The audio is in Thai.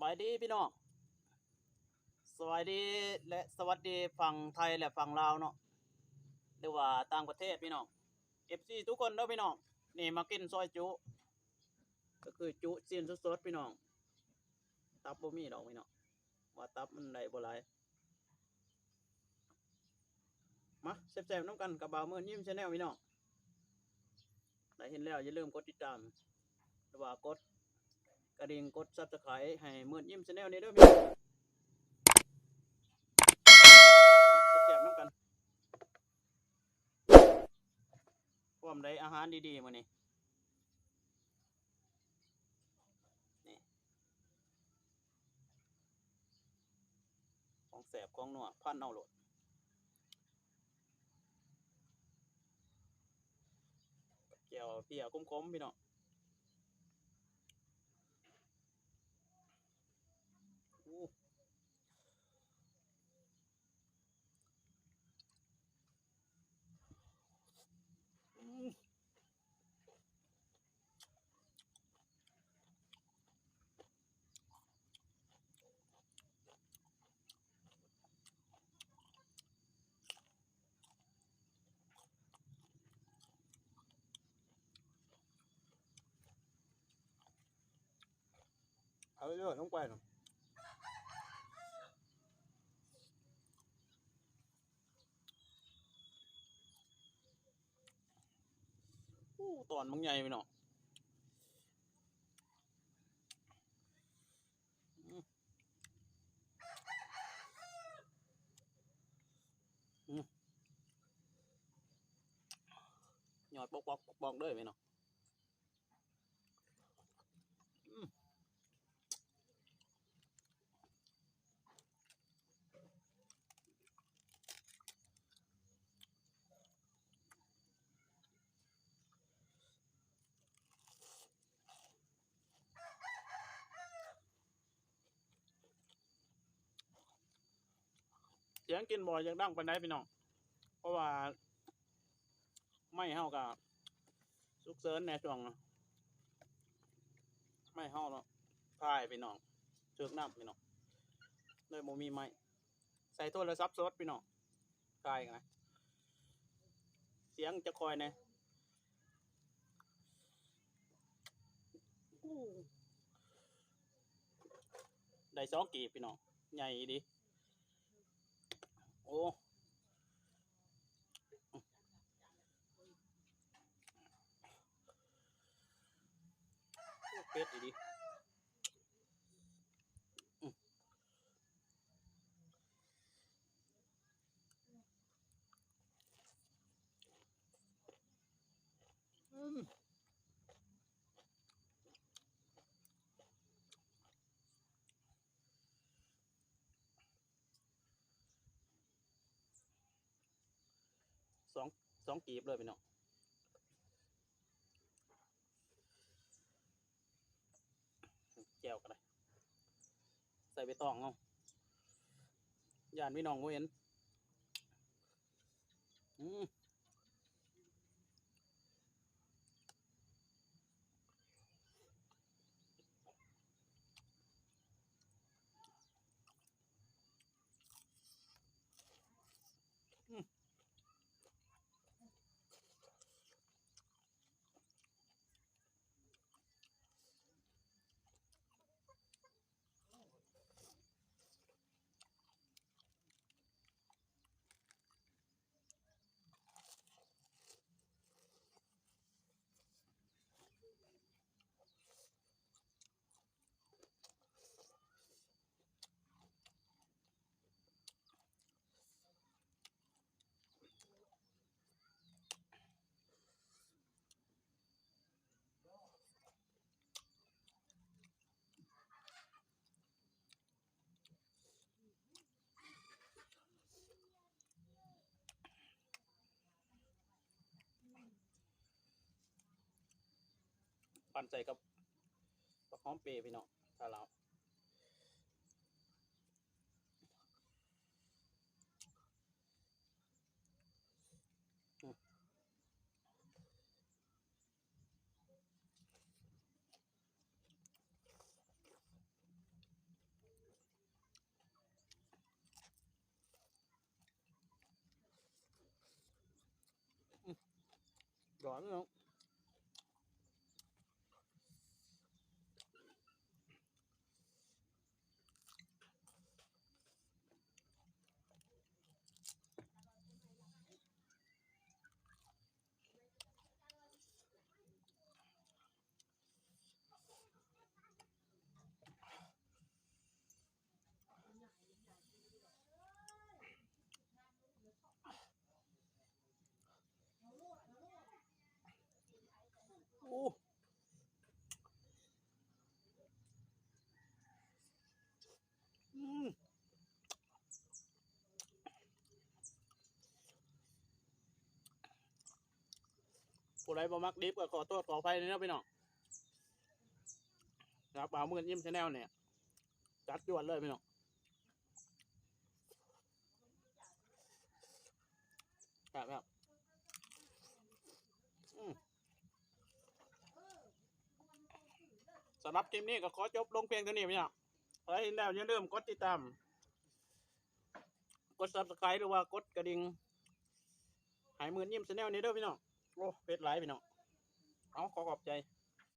บายดีพี่น้องสบายดีและสวัสดีฝั่งไทยและฝั่งลาวเนาะหรือว่าต่างประเทศพี่น้อง FC ทุกคนเด้อพี่น้องนี่มากินซอยจุก็คือจุซีนสดๆพี่น้องตับบ่มีดอกพี่น้องว่าตับมันได้บ่หลายมาแซ่บๆน้ำกันกับบ่าวมื้อยิ้ม Channel พี่น้องได้เห็นแล้วอย่าลืมกดติดตามหรือว่ากดกระดิ่งกด Subscribe ให้มื้อยิ้ม Channel นี่เด้อพี่น้องมาแซ่บๆน้ำกันพร้อมได้อาหารดีๆมื้อนี้นี่ของแซ่บของนัวพันเอาโลดแจ่วเพียคมๆพี่น้องอู้อือเอาเรื่อยๆลงไปเนาะอู้ตอนมันใหญ่พี่น้องอืออือหยอดปอกๆๆๆเด้อพี่น้องอือเสียงกินบ่อยากดังปานใดพี่น้องเพราะว่าไม้เฮาก็ฉุกเฉินแหน่ช่วงไม้เฮาเนาะพายพี่น้องถึกน้ำพี่น้องเลยบ่มีไม้ใส่โทรศัพท์สดพี่น้องถ่ายกันนะเสียงจะคอยแหน่อู้ได้2กีบพี่น้องใหญ่ดีโอ้เป็ดอีดีอืออือสอง2กีบเลยพี่น้องแจ่วก็ได้ใส่ใบตองเอาย่านพี่น้องบ่เห็นอืออือปั่นใส่กับบักหอมเปรย์พี่น้องถ้าลาวอือ ร้อนเนาะอู้อืมผู้ใดบ่มักดิบก็ขอโทษขออภัยเลยนะพี่น้องครับบ่าวมือยิ้มชาแนลเนี่ยจัดจวดเลยพี่น้องครับอืมสำหรับคลิปนี้ก็ขอจบลงเพียงเท่านี้พี่น้องถ้าเห็นแล้วอย่าลืมกดติดตามกด subscribe หรือว่ากดกระดิ่งหายมือยิ้มชาแนลนี้เด้อพี่น้องโอ้เพชรหลายพี่น้องเอาขอขอบใจ